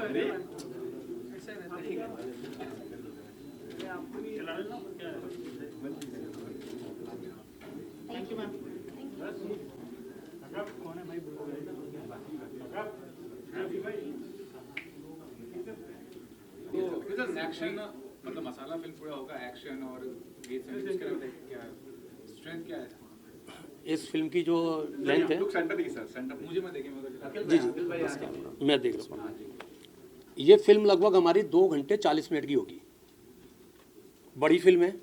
Thank you ma'am. Action मतलब मसाला film पूरा होगा एक्शन और गीत संगीत उसके अलावा क्या स्ट्रेंथ क्या है इस फिल्म की जो लेंथ है, सेंटर ही सर सेंटर मुझे मैं देखें जी जी मैं देख रहा हूँ, ये फिल्म लगभग हमारी 2 घंटे 40 मिनट की होगी। बड़ी फिल्म है,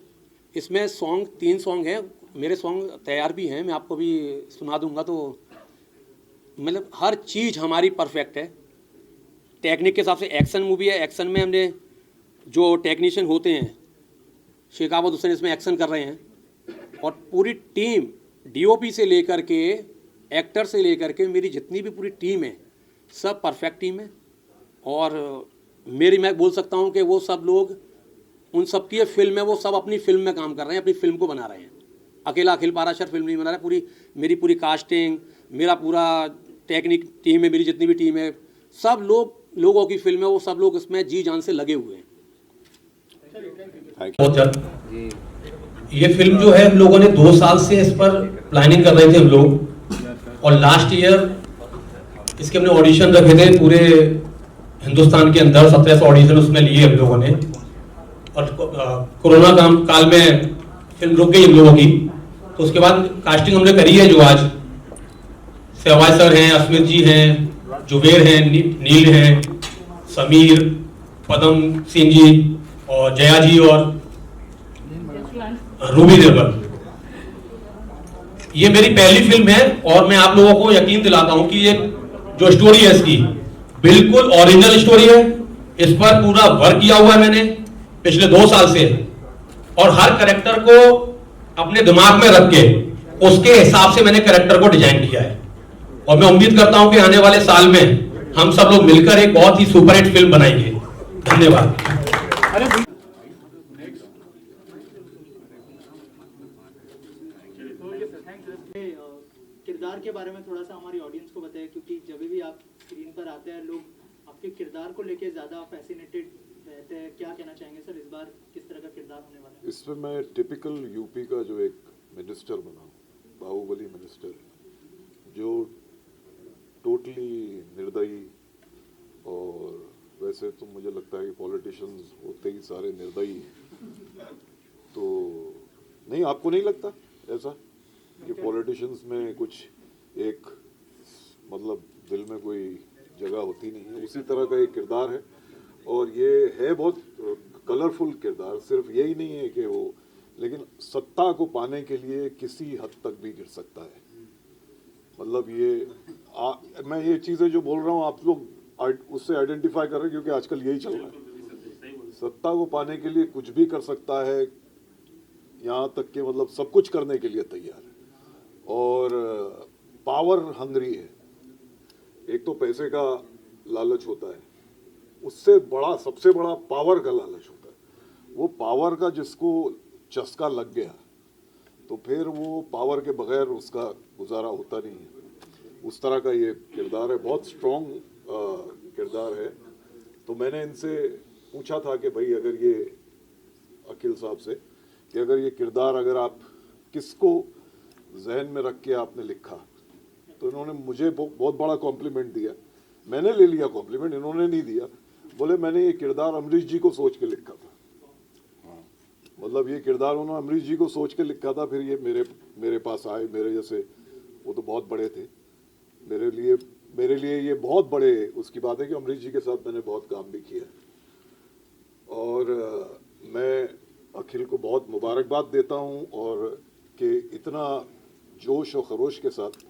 इसमें सॉन्ग 3 सॉन्ग हैं, मेरे सॉन्ग तैयार भी हैं, मैं आपको भी सुना दूंगा। तो मतलब हर चीज़ हमारी परफेक्ट है। टेक्निक के हिसाब से एक्शन मूवी है, एक्शन में हमने जो टेक्नीशियन होते हैं शेखावत हुसैन इसमें एक्शन कर रहे हैं, और पूरी टीम डीओपी से लेकर के एक्टर से लेकर के मेरी जितनी भी पूरी टीम है सब परफेक्ट टीम है। और मेरी मैं बोल सकता हूँ कि वो सब लोग, उन सब की ये फिल्म है, वो सब अपनी फिल्म में काम कर रहे हैं, अपनी फिल्म को बना रहे हैं। अकेला अखिल पाराशर फिल्म नहीं बना रहा है, पूरी मेरी पूरी कास्टिंग, मेरा पूरा टेक्निक टीम है, मेरी जितनी भी टीम है, सब लोगों की फिल्म है, वो सब लोग इसमें जी जान से लगे हुए हैं। बहुत जल्द ये फिल्म जो है हम लोगों ने 2 साल से इस पर प्लानिंग कर रहे थे हम लोग, और लास्ट ईयर इसके हमने ऑडिशन रखे थे पूरे हिंदुस्तान के अंदर, 1700 ऑडिशन उसमें लिए हम लोगों ने। और कोरोना काल में फिल्म रुक गई हम लोगों की, तो उसके बाद कास्टिंग हमने करी है। जो आज सहवाज सर हैं, अस्मित जी हैं, जुबेर हैं, नील हैं, समीर, पदम सिंह जी और जया जी और रूबी निर्मल। ये मेरी पहली फिल्म है और मैं आप लोगों को यकीन दिलाता हूं कि ये जो स्टोरी है इसकी बिल्कुल ओरिजिनल स्टोरी है। इस पर पूरा वर्क किया हुआ है मैंने पिछले 2 साल से, और हर कैरेक्टर को अपने दिमाग में रख के उसके हिसाब से मैंने कैरेक्टर को डिजाइन किया है। और मैं उम्मीद करता हूं कि आने वाले साल में हम सब लोग मिलकर एक बहुत ही सुपरहिट फिल्म बनाएंगे। धन्यवाद। किरदार के बारे में थोड़ा सा हमारी ऑडियंस को बताएं, क्योंकि जब भी आप स्क्रीन पर आते हैं लोग आपके किरदार को लेके ज्यादा फैसिनेटेड रहते हैं। क्या कहना चाहेंगे सर, इस बार किस तरह का किरदार होने वाला है? इसमें मैं टिपिकल यूपी का जो एक मिनिस्टर बना हूँ, बाहुबली मिनिस्टर, जो टोटली निर्दयी, और वैसे तो मुझे लगता है कि पॉलिटिशियंस होते ही सारे निर्दयी हैं। तो नहीं, आपको नहीं लगता ऐसा कि पॉलिटिशियंस में कुछ एक मतलब दिल में कोई जगह होती नहीं है? उसी तरह का एक किरदार है, और ये है बहुत कलरफुल किरदार। सिर्फ यही नहीं है कि वो, लेकिन सत्ता को पाने के लिए किसी हद तक भी गिर सकता है। मतलब ये मैं ये चीज़ें जो बोल रहा हूँ आप लोग उससे आइडेंटिफाई कर रहे हैं, क्योंकि आजकल यही चल रहा है। सत्ता को पाने के लिए कुछ भी कर सकता है, यहाँ तक कि मतलब सब कुछ करने के लिए तैयार है, और पावर हंग्री है। एक तो पैसे का लालच होता है, उससे बड़ा सबसे बड़ा पावर का लालच होता है। वो पावर का जिसको चस्का लग गया तो फिर वो पावर के बगैर उसका गुजारा होता नहीं है। उस तरह का ये किरदार है, बहुत स्ट्रॉन्ग किरदार है। तो मैंने इनसे पूछा था कि भाई अगर ये अखिल साहब से कि अगर ये किरदार अगर आप किसको जहन में रख के आपने लिखा, तो इन्होंने मुझे बहुत बड़ा कॉम्प्लीमेंट दिया। मैंने ले लिया कॉम्प्लीमेंट, इन्होंने नहीं दिया। बोले मैंने ये किरदार अमरीश जी को सोच के लिखा था। मतलब ये किरदार उन्होंने अमरीश जी को सोच के लिखा था, फिर ये मेरे पास आए। मेरे जैसे वो तो बहुत बड़े थे, मेरे लिए ये बहुत बड़े उसकी बात है कि अमरीश जी के साथ मैंने बहुत काम भी किया। और मैं अखिल को बहुत मुबारकबाद देता हूँ, और कि इतना जोश और खरोश के साथ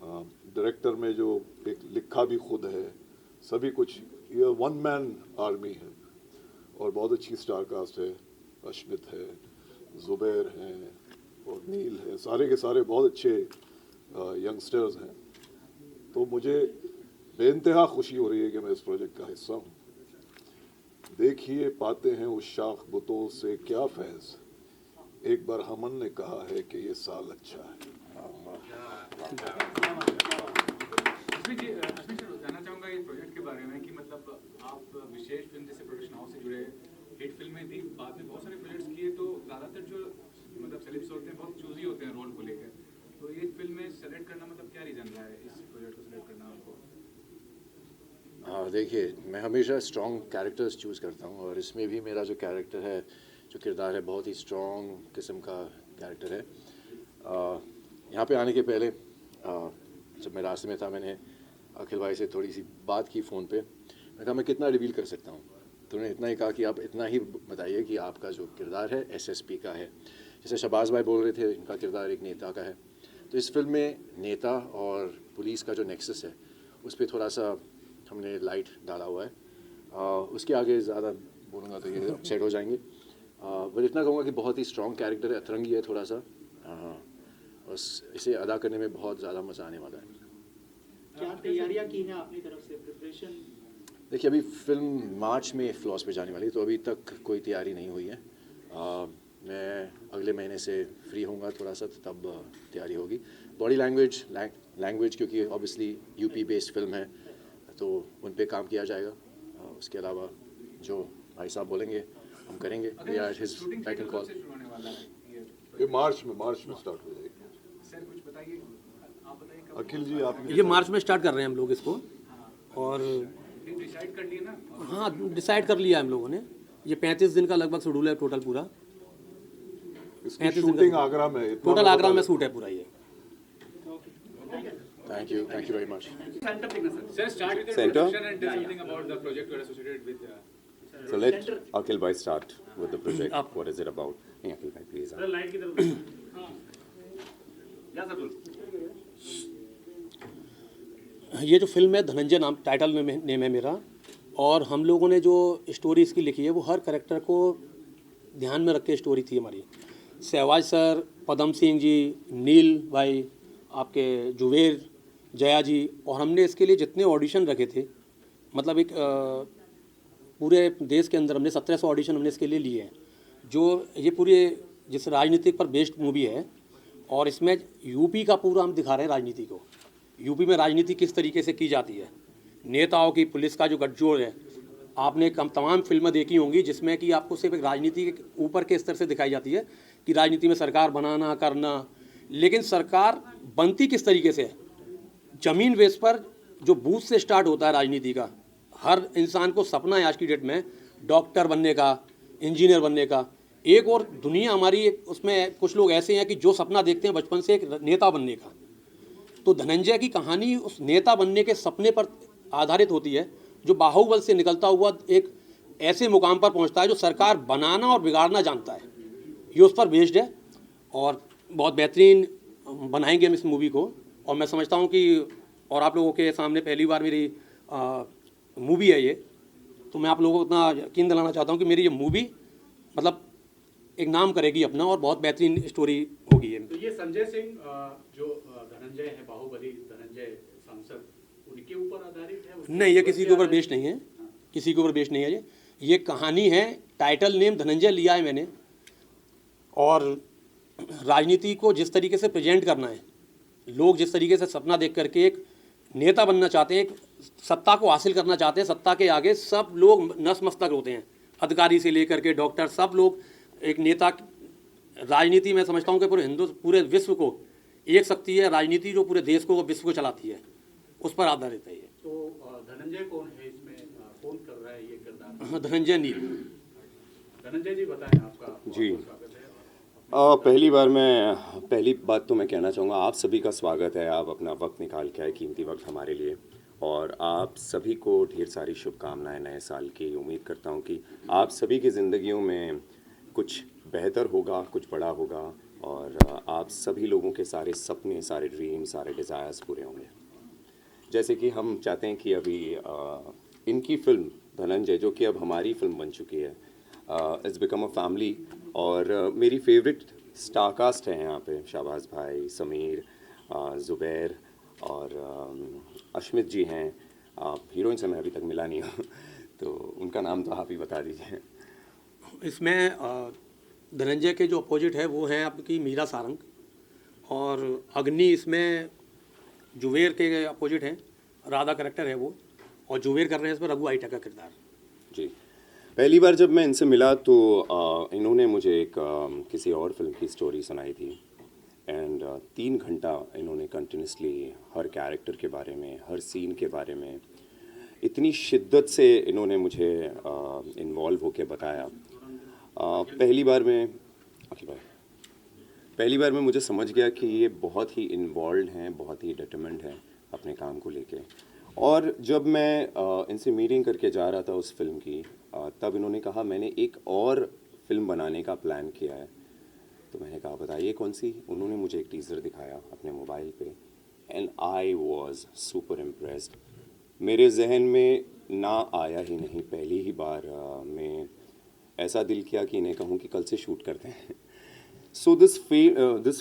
डायरेक्टर में जो एक लिखा भी खुद है, सभी कुछ, ये 1 मैन आर्मी है, और बहुत अच्छी स्टार कास्ट है। अश्मित है, जुबैर हैं और नील है, सारे के सारे बहुत अच्छे यंगस्टर्स हैं। तो मुझे बेइंतहा खुशी हो रही है कि मैं इस प्रोजेक्ट का हिस्सा हूँ। देखिए पाते हैं उस शाख बुतों से क्या फैज़, एक बार हमन ने कहा है कि ये साल अच्छा है। जानना चाहूँगा ये प्रोजेक्ट के बारे बारे में कि मतलब आप विशेष फिल्म जैसे प्रोडक्शन हाउस से जुड़े, हिट फिल्में थी, बाद में बहुत सारे प्रोजेक्ट्स किए, तो ज़्यादातर जो मतलब सेलिब्स होते हैं बहुत चूजी होते हैं रोल को लेकर, तो ये फिल्म में सेलेक्ट करना मतलब क्या रीज़न रहा है इस प्रोजेक्ट को सेलेक्ट करना आपको? देखिए, मैं हमेशा स्ट्रॉन्ग कैरेक्टर्स चूज़ करता हूँ और इसमें भी मेरा जो कैरेक्टर है, जो किरदार है, बहुत ही स्ट्रॉन्ग किस्म का कैरेक्टर है। यहाँ पे आने के पहले जब मैं रास्ते में था, मैंने अखिल भाई से थोड़ी सी बात की फ़ोन पे। मैं कहा मैं कितना रिवील कर सकता हूँ, तो उन्होंने इतना ही कहा कि आप इतना ही बताइए कि आपका जो किरदार है एसएसपी का है। जैसे शहबाज भाई बोल रहे थे, इनका किरदार एक नेता का है, तो इस फिल्म में नेता और पुलिस का जो नेक्सस है उस पर थोड़ा सा हमने लाइट डाला हुआ है। उसके आगे ज़्यादा बोलूँगा तो ये अपसेट हो जाएंगे, बट इतना कहूँगा कि बहुत ही स्ट्रॉन्ग कैरेक्टर है, अतरंगी है थोड़ा सा, और इसे अदा करने में बहुत ज़्यादा मज़ा आने वाला है। क्या तैयारियां की हैं अपनी तरफ से, प्रिपरेशन? देखिए, अभी फिल्म मार्च में फ्लॉस पे जाने वाली है, तो अभी तक कोई तैयारी नहीं हुई है। मैं अगले महीने से फ्री होऊंगा थोड़ा सा, तो तब तैयारी होगी। बॉडी लैंग्वेज क्योंकि ऑब्वियसली यूपी बेस्ड फिल्म है, तो उन पे काम किया जाएगा। उसके अलावा जो भाई साहब बोलेंगे हम करेंगे। शूटिंग कब से शुरू होने वाला है ये मार्च में स्टार्ट हो जाएगी। सर कुछ बताइए, आप बताइए कब अखिल जी, आप ये मार्च में स्टार्ट कर रहे हैं हम लोग इसको, और डिसाइड कर लिए ना? हाँ, डिसाइड कर लिया हम लोगों ने। ये 35 दिन का लगभग शेड्यूल है टोटल पूरा। इसकी शूटिंग आगरा में, इतना टोटल मैं आगरा बता में दूं। शूट है पूरा ये। Thank you very much. Sir, start with the Center? introduction and tell something about the project you are associated with. So let Akhil bhai start with the project. What is it about? Yeah, Akhil bhai, please. ये जो film है धनंजय नाम title name है मेरा, और हम लोगों ने जो स्टोरी इसकी लिखी है वो हर करेक्टर को ध्यान में रख के स्टोरी थी हमारी। सहवाज सर, पदम सिंह जी, नील भाई, आपके जुवेर, जया जी, और हमने इसके लिए जितने ऑडिशन रखे थे, मतलब एक पूरे देश के अंदर हमने 1700 ऑडिशन हमने इसके लिए लिए हैं। जो ये पूरे जिस राजनीतिक पर बेस्ड मूवी है, और इसमें यूपी का पूरा हम दिखा रहे हैं राजनीति को। यूपी में राजनीति किस तरीके से की जाती है, नेताओं की, पुलिस का जो गठजोड़ है। आपने तमाम फिल्में देखी होंगी जिसमें कि आपको सिर्फ एक राजनीति के ऊपर के स्तर से दिखाई जाती है कि राजनीति में सरकार बनाना करना, लेकिन सरकार बनती किस तरीके से है। ज़मीन बेस पर जो बूथ से स्टार्ट होता है राजनीति का, हर इंसान को सपना है आज की डेट में डॉक्टर बनने का, इंजीनियर बनने का। एक और दुनिया हमारी, उसमें कुछ लोग ऐसे हैं कि जो सपना देखते हैं बचपन से एक नेता बनने का। तो धनंजय की कहानी उस नेता बनने के सपने पर आधारित होती है, जो बाहुबल से निकलता हुआ एक ऐसे मुकाम पर पहुंचता है जो सरकार बनाना और बिगाड़ना जानता है। ये उस पर बेस्ड है और बहुत बेहतरीन बनाएंगे हम इस मूवी को। और मैं समझता हूं कि, और आप लोगों के सामने पहली बार मेरी मूवी है ये, तो मैं आप लोगों को इतना यकीन दिलाना चाहता हूं कि मेरी ये मूवी मतलब एक नाम करेगी अपना, और बहुत बेहतरीन स्टोरी होगी ये। तो ये संजय सिंह जो धनंजय है, बाहुबली धनंजय सांसद, उनके ऊपर आधारित है? नहीं, ये किसी के ऊपर बेस्ड नहीं है, किसी के ऊपर बेस्ड नहीं है। ये कहानी है, टाइटल नेम धनंजय लिया है मैंने, और राजनीति को जिस तरीके से प्रेजेंट करना है, लोग जिस तरीके से सपना देख करके एक नेता बनना चाहते हैं, एक सत्ता को हासिल करना चाहते हैं, सत्ता के आगे सब लोग नतमस्तक होते हैं, अधिकारी से लेकर के डॉक्टर, सब लोग एक नेता। राजनीति मैं समझता हूँ कि पूरे विश्व को एक शक्ति है राजनीति, जो पूरे देश को, विश्व को चलाती है, उस पर आधारित है ये। तो धनंजय कौन है इसमें, कौन कर रहा है ये किरदार? धनंजय नील। धनंजय जी बताएं, आपका जी। स्वागत है। पहली बात तो मैं कहना चाहूँगा, आप सभी का स्वागत है। आप अपना वक्त निकाल के आए, कीमती वक्त हमारे लिए, और आप सभी को ढेर सारी शुभकामनाएं नए साल की। उम्मीद करता हूँ कि आप सभी की ज़िंदगियों में कुछ बेहतर होगा, कुछ बड़ा होगा, और आप सभी लोगों के सारे सपने, सारे ड्रीम, सारे डिज़ायर्स पूरे होंगे। जैसे कि हम चाहते हैं कि अभी इनकी फिल्म धनंजय, जो कि अब हमारी फिल्म बन चुकी है, इट्स बिकम अ फैमिली, और मेरी फेवरेट स्टार कास्ट है यहाँ पे। शहबाज भाई, समीर, ज़ुबैर और अश्मित जी हैं। हीरोइन से मैं अभी तक मिला नहीं हूँ तो उनका नाम तो आप ही बता दीजिए। इसमें धनंजय के जो अपोजिट है वो हैं आपकी मीरा सारंग, और अग्नि इसमें जुवेर के अपोजिट हैं, राधा करेक्टर है वो। और जुबेर कर रहे हैं इसमें रघु आइटा का किरदार। जी, पहली बार जब मैं इनसे मिला तो इन्होंने मुझे एक किसी और फिल्म की स्टोरी सुनाई थी एंड 3 घंटा इन्होंने कंटिन्यूसली हर कैरेक्टर के बारे में, हर सीन के बारे में इतनी शिद्दत से इन्होंने मुझे इन्वॉल्व होकर बताया। पहली बार में मुझे समझ गया कि ये बहुत ही इन्वॉल्व हैं, बहुत ही डिटरमिन्ड हैं अपने काम को लेके। और जब मैं इनसे मीटिंग करके जा रहा था उस फिल्म की, तब इन्होंने कहा मैंने एक और फिल्म बनाने का प्लान किया है। तो मैंने कहा बताइए कौन सी। उन्होंने मुझे एक टीज़र दिखाया अपने मोबाइल पे and I was super impressed. मेरे जहन में ना आया ही नहीं, पहली ही बार में ऐसा दिल किया कि इन्हें कहूँ कि कल से शूट करते हैं। So this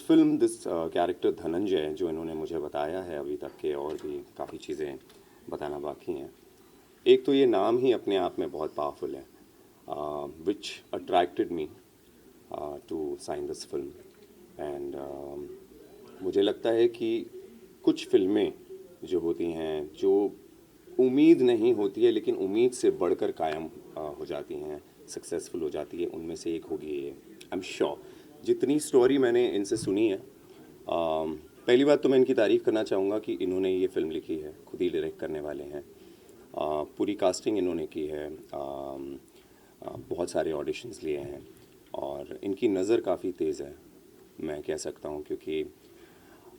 film this character Dhananjay जो इन्होंने मुझे बताया है अभी तक के, और भी काफ़ी चीज़ें बताना बाकी हैं। एक तो ये नाम ही अपने आप में बहुत पावरफुल है, which attracted me to sign this film. And मुझे लगता है कि कुछ फिल्में जो होती हैं जो उम्मीद नहीं होती है लेकिन उम्मीद से बढ़कर कायम हो जाती हैं, सक्सेसफुल हो जाती है, उनमें से एक होगी ये। आई एम श्योर जितनी स्टोरी मैंने इनसे सुनी है, पहली बात तो मैं इनकी तारीफ़ करना चाहूँगा कि इन्होंने ये फ़िल्म लिखी है, खुद ही डायरेक्ट करने वाले हैं, पूरी कास्टिंग इन्होंने की है, बहुत सारे ऑडिशंस लिए हैं और इनकी नज़र काफ़ी तेज़ है मैं कह सकता हूँ, क्योंकि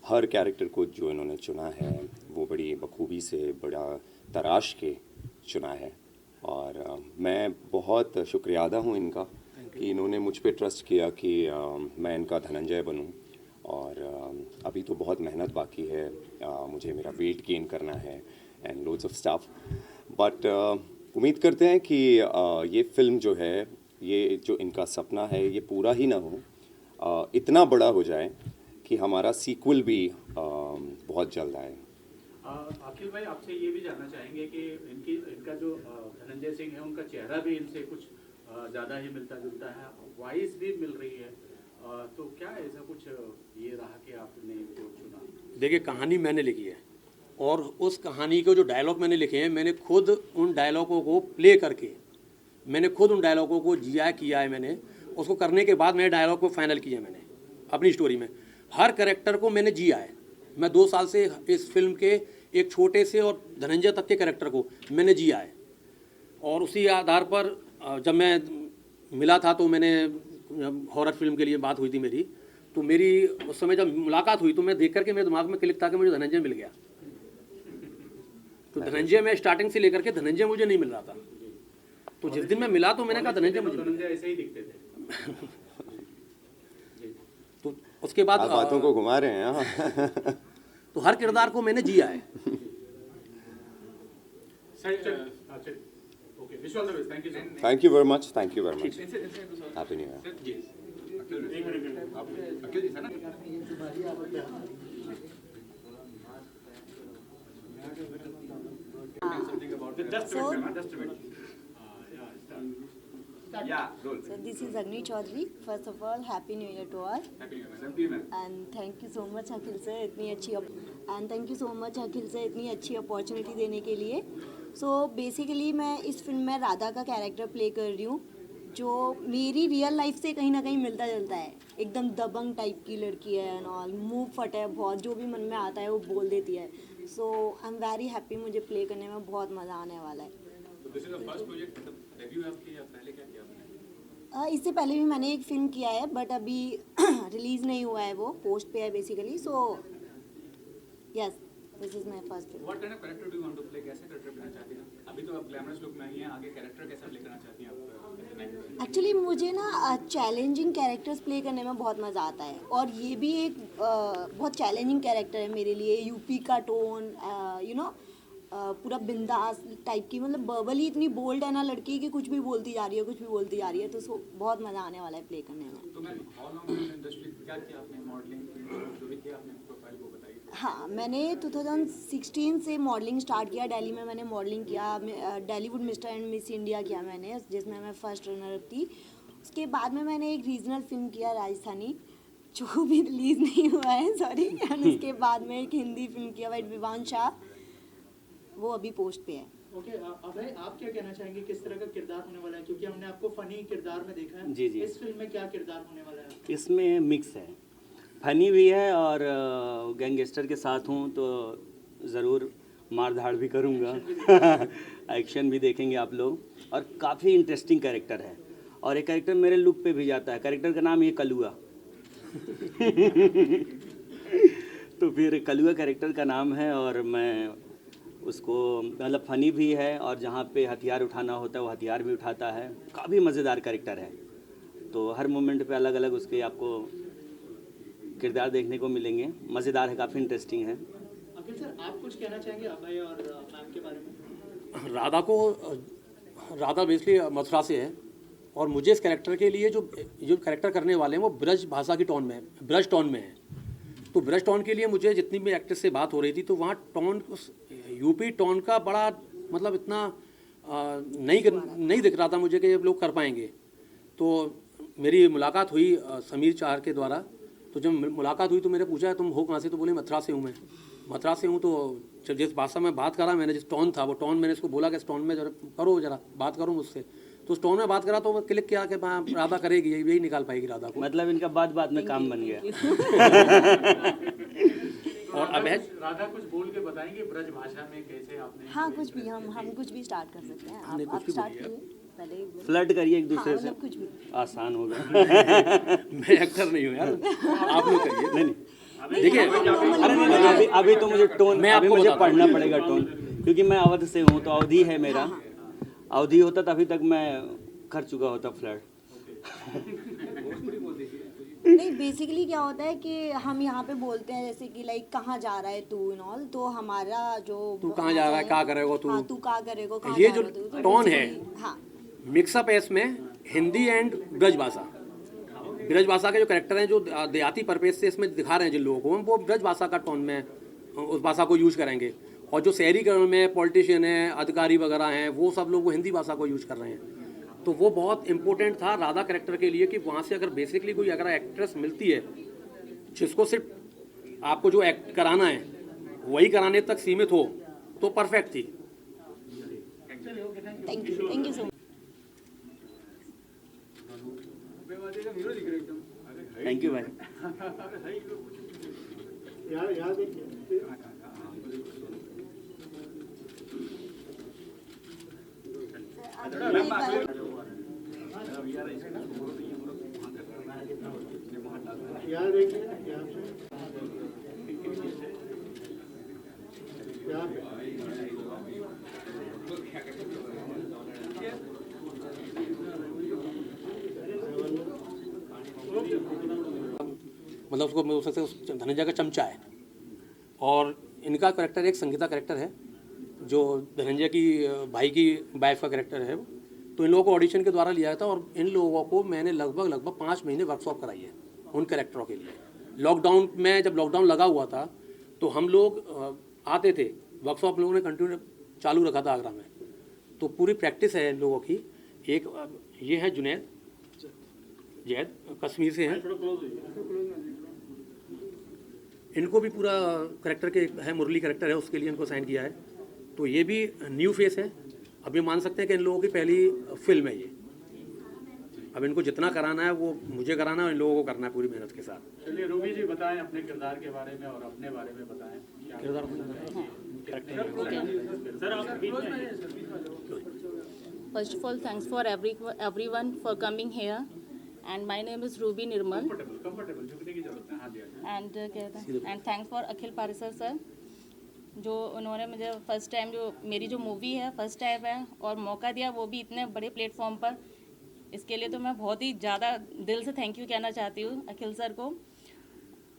हर कैरेक्टर को जो इन्होंने चुना है वो बड़ी बखूबी से, बड़ा तराश के चुना है। और मैं बहुत शुक्रियादा हूँ इनका कि इन्होंने मुझ पे ट्रस्ट किया कि मैं इनका धनंजय बनूँ। और अभी तो बहुत मेहनत बाकी है, मुझे मेरा वेट गेन करना है and loads of stuff, but उम्मीद करते हैं कि ये फिल्म जो है, ये जो इनका सपना है ये पूरा ही ना हो, इतना बड़ा हो जाए कि हमारा सीक्वल भी बहुत जल्द आए। अखिल भाई, आपसे ये भी जानना चाहेंगे कि इनका जो धनंजय सिंह है उनका चेहरा भी इनसे कुछ ज़्यादा ही मिलता जुलता है, वॉइस भी मिल रही है, तो क्या ऐसा कुछ ये रहा कि आपने इनको चुना? देखिए, कहानी मैंने लिखी है और उस कहानी के जो डायलॉग मैंने लिखे हैं, मैंने खुद उन डायलॉगों को प्ले करके, मैंने खुद उन डायलॉगों को जिया किया है। मैंने उसको करने के बाद मैंने डायलॉग को फाइनल किया है। मैंने अपनी स्टोरी में हर कैरेक्टर को मैंने जिया है। मैं 2 साल से इस फिल्म के एक छोटे से और धनंजय तक के कैरेक्टर को मैंने जिया है। और उसी आधार पर जब मैं मिला था तो मैंने, हॉरर फिल्म के लिए बात हुई थी मेरी, तो मेरी उस समय जब मुलाकात हुई तो मैं देख करके मेरे दिमाग में क्लिक था कि मुझे धनंजय मिल गया। तो धनंजय मैं स्टार्टिंग से लेकर के धनंजय मुझे नहीं मिल रहा था, तो जिस दिन मैं मिला तो मैंने कहा धनंजय मुझे, धनंजय ऐसे ही दिखते थे। तो उसके बाद आप बातों को घुमा रहे हैं। हाँ। तो हर किरदार को मैंने जिया है। Okay, wish all the best, thank you so much. Thank you very much, thank you very much, happy new year. Akhil ji है ना? So this is Agni Chaudhary. First of all, Happy New Year to all. And thank you so much Akhil sir इतनी अच्छी opportunity देने के लिए। So basically मैं इस film में राधा का कैरेक्टर प्ले कर रही हूँ, जो मेरी रियल लाइफ से कहीं ना कहीं मिलता जुलता है। एकदम दबंग टाइप की लड़की है एंड ऑल, मुंह फट है बहुत, जो भी मन में आता है वो बोल देती है। सो आई एम वेरी हैप्पी, मुझे प्ले करने में बहुत मज़ा आने वाला है। इससे पहले भी मैंने एक फ़िल्म किया है बट अभी रिलीज़ नहीं हुआ है, वो पोस्ट पे है basically. So yes, this is my first film. What kind of character do you want to play? कैसे कैरेक्टर प्ले करना चाहती हैं? अभी तो आप ग्लैमरस लुक में आई हैं, आगे कैरेक्टर कैसा प्ले करना चाहती हैं आप? एक्चुअली मुझे ना चैलेंजिंग कैरेक्टर्स प्ले करने में बहुत मज़ा आता है, और ये भी एक बहुत चैलेंजिंग कैरेक्टर है मेरे लिए। यूपी का टोन, यू नो, पूरा बिंदास टाइप की, मतलब बर्बली इतनी बोल्ड है ना लड़की कि कुछ भी बोलती जा रही है, तो बहुत मज़ा आने वाला है प्ले करने में। तो ma'am, how long in industry, क्या किया आपने? मॉडलिंग जो भी किया आपने, प्रोफाइल को बताइए। हाँ, मैंने 2016 से मॉडलिंग स्टार्ट किया। दिल्ली में मैंने मॉडलिंग किया, Dollywood mister and miss India किया मैंने, जिसमें मैं फर्स्ट रनर अप थी। उसके बाद में मैंने एक रीजनल फिल्म किया राजस्थानी, जो भी रिलीज़ नहीं हुआ है, सॉरी। एंड उसके बाद में एक हिंदी फिल्म किया वाइट विवान शाह, वो अभी पोस्ट पे है। ओके, अभय आप क्या कहना चाहेंगे, किस तरह का किरदार होने वाला है, क्योंकि हमने आपको फनी किरदार में देखा है। जी जी, इस फिल्म में क्या किरदार होने वाला है? इसमें मिक्स है, फनी भी है और गैंगस्टर के साथ हूँ तो ज़रूर मार धाड़ भी करूँगा। एक्शन भी देखेंगे आप लोग और काफ़ी इंटरेस्टिंग कैरेक्टर है और एक कैरेक्टर मेरे लुक पे भी जाता है, कैरेक्टर का नाम है कलुआ। तो फिर कलुआ कैरेक्टर का नाम है और मैं उसको मतलब फ़नी भी है और जहाँ पे हथियार उठाना होता है वो हथियार भी उठाता है। काफ़ी मज़ेदार कैरेक्टर है, तो हर मोमेंट पे अलग अलग उसके आपको किरदार देखने को मिलेंगे। मज़ेदार है, काफ़ी इंटरेस्टिंग है। अखिल सर, आप कुछ कहना चाहेंगे अभय और मैम के बारे में? राधा बेसिकली मथुरा से है और मुझे इस कैरेक्टर के लिए जो कैरेक्टर करने वाले हैं वो ब्रज भाषा की टोन में है, ब्रज टोन में है। तो ब्रज टोन के लिए मुझे जितनी भी एक्ट्रेस से बात हो रही थी तो वहाँ टोन यूपी टोन का बड़ा मतलब इतना नहीं दिख रहा था मुझे कि ये लोग कर पाएंगे। तो मेरी मुलाकात हुई समीर चार के द्वारा, तो जब मुलाकात हुई तो मैंने पूछा तुम हो कहाँ से, तो बोले मथुरा से हूँ मैं, मथुरा से हूँ। तो जब जिस भाषा में बात करा मैंने, जिस टोन था वो टोन मैंने इसको बोला कि इस टोन में जरा बात करो मुझसे, तो उस टोन में बात करा तो वो क्लिक किया कि राधा करेगी, यही निकाल पाएगी राधा को। मतलब इनका बात में काम बन गया। और अब राधा कुछ बोल के बताएंगे ब्रज भाषा में कैसे आपने? हाँ, कुछ भी हम कुछ भी स्टार्ट कर सकते हैं। आप स्टार्ट कीजिए पहले। फ्लर्ट करिए एक दूसरे से, मतलब कुछ भी आसान होगा। मैं एक्टर नहीं हूँ यार, आप लोग करिए। नहीं देखिए, अरे नहीं, अभी तो मुझे टोन, अभी मुझे पढ़ना पड़ेगा टोन, क्योंकि मैं अवध से हूँ तो अवधि है मेरा। अवधि होता तभी तक मैं कर चुका होता फ्लर्ट। नहीं, बेसिकली क्या होता है कि हम यहाँ पे बोलते हैं जैसे कि लाइक कहाँ जा रहा है तू एंड ऑल, तो हमारा जो तू कहाँ जा रहा है, क्या करेगा तू, हाँ, तू क्या करेगा, कहाँ ये जा जो रहा है तू, तो टोन है basically, हाँ, मिक्सअप है इसमें हिंदी एंड ब्रज भाषा। ब्रज भाषा के जो कैरेक्टर हैं जो देहाती पर्पज से इसमें दिखा रहे हैं जिन लोगों को, हम वो ब्रज भाषा का टोन में उस भाषा को यूज करेंगे। और जो शहरीकरण में पॉलिटिशियन हैं, अधिकारी वगैरह हैं, वो सब लोग वो हिंदी भाषा को यूज कर रहे हैं। तो वो बहुत इंपॉर्टेंट था राधा कैरेक्टर के लिए कि वहाँ से अगर बेसिकली कोई अगर एक्ट्रेस मिलती है जिसको सिर्फ आपको जो एक्ट कराना है वही कराने तक सीमित हो तो परफेक्ट थी। Thank you so much. Thank you भाई। मतलब उसको बोल सकते हैं धनंजय का चमचा है। और इनका करेक्टर एक संगीता करेक्टर है जो धनंजय की भाई की वाइफ का करेक्टर है। तो इन लोगों को ऑडिशन के द्वारा लिया था और इन लोगों को मैंने लगभग 5 महीने वर्कशॉप कराई है उन कैरेक्टरों के लिए। लॉकडाउन में जब लॉकडाउन लगा हुआ था तो हम लोग आते थे, वर्कशॉप लोगों ने कंटिन्यू चालू रखा था आगरा में। तो पूरी प्रैक्टिस है इन लोगों की। एक ये है जुनैद जैद, कश्मीर से हैं। इनको भी पूरा करेक्टर के है, मुरली करेक्टर है, उसके लिए इनको साइन किया है। तो ये भी न्यू फेस है। अब ये मान सकते हैं कि इन लोगों की पहली फिल्म है ये। अब इनको जितना कराना है वो मुझे कराना है और इन लोगों को करना है पूरी मेहनत के साथ। चलिए रूबी जी बताएं अपने किरदार के बारे में और अपने बारे में बताएं। किरदार First of all, thanks for everyone for coming here. And my name is Ruby Nirmal. Comfortable झुकने की जरूरत है। हाँ जी And thanks for Akhil Parisar sir, जो उन्होंने मुझे फर्स्ट टाइम जो मेरी जो मूवी है फर्स्ट टाइम है और मौका दिया वो भी इतने बड़े प्लेटफॉर्म पर। इसके लिए तो मैं बहुत ही ज़्यादा दिल से थैंक यू कहना चाहती हूँ अखिल सर को।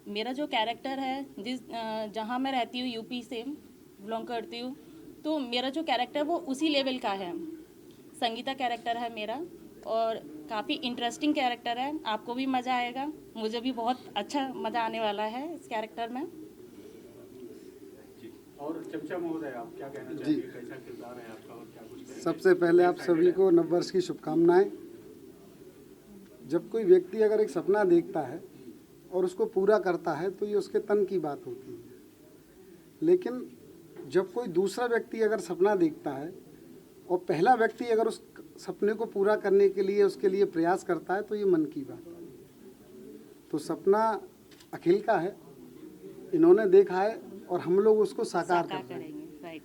मेरा जो कैरेक्टर है जहाँ मैं रहती हूँ यूपी से बिलोंग करती हूँ, तो मेरा जो कैरेक्टर वो उसी लेवल का है। संगीता कैरेक्टर है मेरा और काफ़ी इंटरेस्टिंग कैरेक्टर है। आपको भी मज़ा आएगा, मुझे भी बहुत अच्छा मज़ा आने वाला है इस कैरेक्टर में। और चमचा महोदय आप क्या कहना चाहेंगे, कैसा किरदार है आपका और क्या कुछ? सबसे पहले आप सभी को नववर्ष की शुभकामनाएं। जब कोई व्यक्ति अगर एक सपना देखता है और उसको पूरा करता है तो ये उसके तन की बात होती है। लेकिन जब कोई दूसरा व्यक्ति अगर सपना देखता है और पहला व्यक्ति अगर उस सपने को पूरा करने के लिए उसके लिए प्रयास करता है तो ये मन की बात है। तो सपना अखिल का है, इन्होंने देखा है और हम लोग उसको साकार कर रहे हैं। राइट।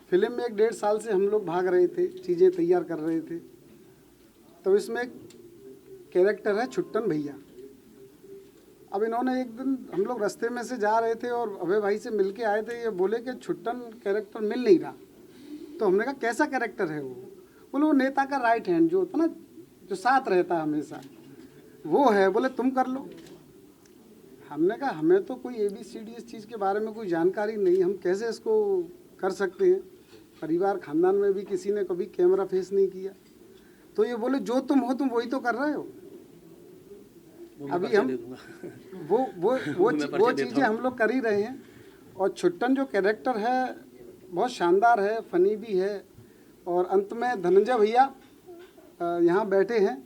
फिल्म में 1-1.5 साल से हम लोग भाग रहे थे, चीज़ें तैयार कर रहे थे। तो इसमें एक कैरेक्टर है छुट्टन भैया। अब इन्होंने एक दिन हम लोग रास्ते में से जा रहे थे और अभय भाई से मिल के आए थे, ये बोले कि छुट्टन कैरेक्टर मिल नहीं रहा। तो हमने कहा कैसा कैरेक्टर है वो? बोले वो नेता का राइट हैंड जो होता ना, जो साथ रहता है हमेशा, वो है। बोले तुम कर लो। हमने कहा हमें तो कोई ABCD इस चीज़ के बारे में कोई जानकारी नहीं, हम कैसे इसको कर सकते हैं? परिवार खानदान में भी किसी ने कभी कैमरा फेस नहीं किया। तो ये बोले जो तुम हो तुम वही तो कर रहे हो। अभी हम वो चीज़ें हम लोग कर ही रहे हैं। और छुट्टन जो कैरेक्टर है बहुत शानदार है, फनी भी है। और अंत में धनंजय भैया यहाँ बैठे हैं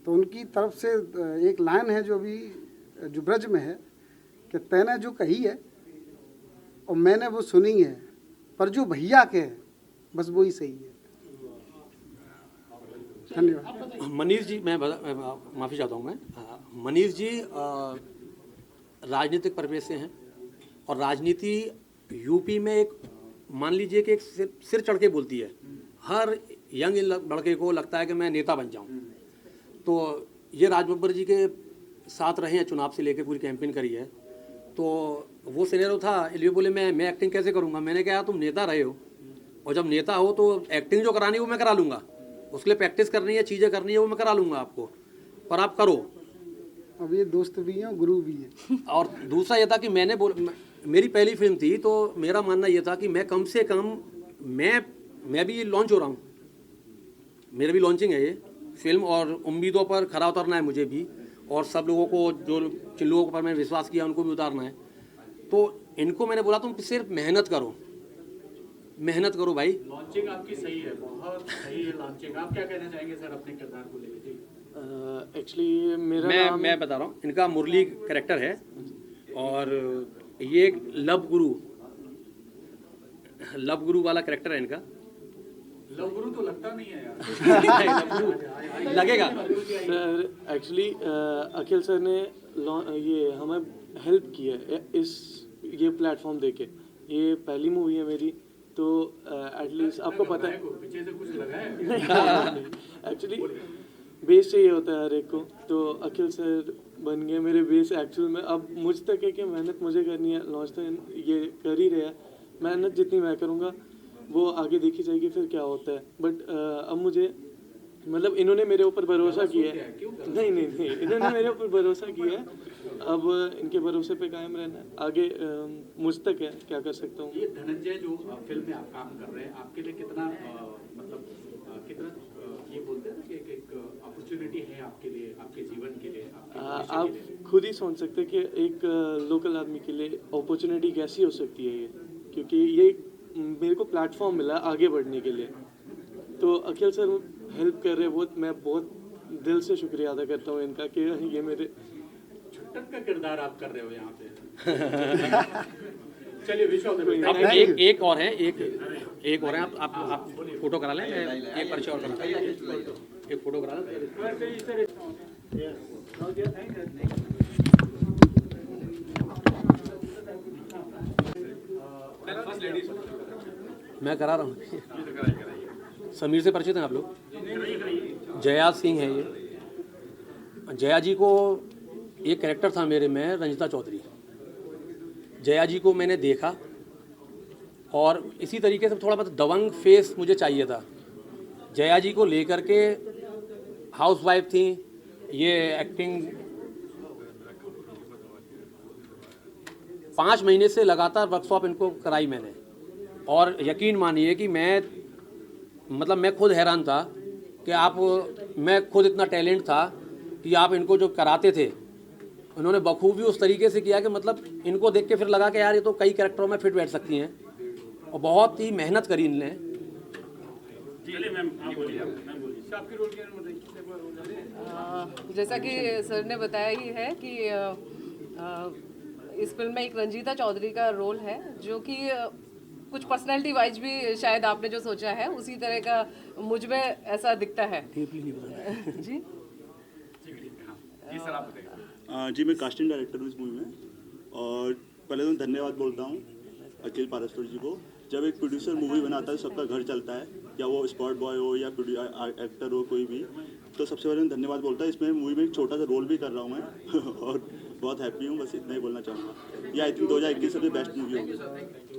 तो उनकी तरफ से एक लाइन है जो अभी जो ब्रज में है कि तैने जो कही है और मैंने वो सुनी है, पर जो भैया के है बस वही सही है। धन्यवाद। मनीष जी, मैं माफ़ी चाहता हूँ। मैं मनीष जी राजनीतिक परिवेश से हैं और राजनीति यूपी में एक मान लीजिए कि एक सिर चढ़ के बोलती है। हर यंग लड़के को लगता है कि मैं नेता बन जाऊं। तो ये राज बब्बर जी के साथ रहे हैं, चुनाव से लेकर पूरी कैंपेन करी है। तो वो सिनेरियो था, इसलिए बोले मैं एक्टिंग कैसे करूंगा। मैंने कहा तुम नेता रहे हो और जब नेता हो तो एक्टिंग जो करानी है वो मैं करा लूँगा, उसके लिए प्रैक्टिस करनी है, चीज़ें करनी है वो मैं करा लूँगा आपको, पर आप करो। अब ये दोस्त भी हैं, गुरु भी हैं। और दूसरा ये था कि मेरी पहली फिल्म थी तो मेरा मानना ये था कि मैं कम से कम मैं भी लॉन्च हो रहा हूँ, मेरा भी लॉन्चिंग है ये फिल्म और उम्मीदों पर खरा उतरना है मुझे भी, और सब लोगों को जिन लोगों पर मैंने विश्वास किया उनको भी उतारना है। तो इनको मैंने बोला तुम सिर्फ मेहनत करो भाई। लॉन्चिंग आपकी सही है, बहुत सही है लॉन्चिंग। आप क्या कहना चाहेंगे सर अपने किरदार को लेकर? एक्चुअली मैं बता रहा हूँ, इनका मुरली कैरेक्टर है और ये एक लव गुरु वाला कैरेक्टर है इनका। लव गुरु तो लगता नहीं है यार। लगेगा। सर एक्चुअली अखिल सर ने ये हमें हेल्प की है ये प्लेटफॉर्म देके। ये पहली मूवी है मेरी, तो एटलीस्ट आपको पता है पीछे से कुछ लगा है। एक्चुअली बेस चाहिए होता है हर एक को, तो अखिल सर बन गए मेरे बेस एक्चुअल में। अब मुझ तक है कि मेहनत मुझे करनी है, लॉन्च तो ये कर ही रहे हैं। मेहनत जितनी मैं करूँगा वो आगे देखी जाएगी फिर क्या होता है। बट अब मुझे मतलब इन्होंने मेरे ऊपर भरोसा किया है। नहीं इन्होंने मेरे ऊपर भरोसा किया है, अब इनके भरोसे पे कायम रहना है। आगे मुझ तक है, क्या कर सकता हूँ। ये धनंजय जो फिल्म में आप काम कर रहे हैं, आपके लिए कितना मतलब कितना ये बोलते हैं ना कि एक अपॉर्चुनिटी है आपके लिए, आपके जीवन के लिए, आप खुद ही सोच सकते हैं कि एक लोकल आदमी के लिए अपॉर्चुनिटी कैसी हो सकती है ये, क्योंकि ये मेरे को प्लेटफॉर्म मिला आगे बढ़ने के लिए। तो अखिल सर हेल्प कर रहे हैं, मैं बहुत दिल से शुक्रिया अदा करता हूँ इनका कि ये मेरे छुट्टन का किरदार आप कर रहे हो यहाँ पे। चलिए विश्व एक और है, एक और है। आप फोटो करा लें, एक परिचय और करा लें, एक फोटो करा लें। मैं करा रहा हूँ। समीर से परिचित हैं आप लोग? जया सिंह है ये। जया जी को एक कैरेक्टर था मेरे में, रंजिता चौधरी। जया जी को मैंने देखा और इसी तरीके से थोड़ा बहुत दबंग फेस मुझे चाहिए था। जया जी को लेकर के हाउसवाइफ थी, ये एक्टिंग 5 महीने से लगातार वर्कशॉप इनको कराई मैंने, और यकीन मानिए कि मैं खुद हैरान था कि मैं खुद इतना टैलेंट था कि आप इनको जो कराते थे उन्होंने बखूबी उस तरीके से किया कि मतलब इनको देख के फिर लगा कि यार ये तो कई कैरेक्टरों में फिट बैठ सकती हैं, और बहुत ही मेहनत करी इनने। जैसा कि सर ने बताया ही है कि इस फिल्म में एक रंजीता चौधरी का रोल है जो कि कुछ पर्सनैलिटी वाइज भी शायद आपने जो सोचा है उसी तरह का मुझ में ऐसा दिखता है जी। जी सर आप बताइए। जी मैं कास्टिंग डायरेक्टर हूँ इस मूवी में, और पहले तो धन्यवाद बोलता हूँ अखिल पारस्कर जी को। जब एक प्रोड्यूसर मूवी बनाता है सबका घर चलता है, या वो स्पॉट बॉय हो या एक्टर हो कोई भी, तो सबसे पहले मैं धन्यवाद बोलता है। इसमें मूवी में एक छोटा सा रोल भी कर रहा हूँ मैं और बहुत हैप्पी हूँ, बस इतना ही बोलना चाहूँगा। ये आई थिंक 2021 सबसे बेस्ट मूवी होगी।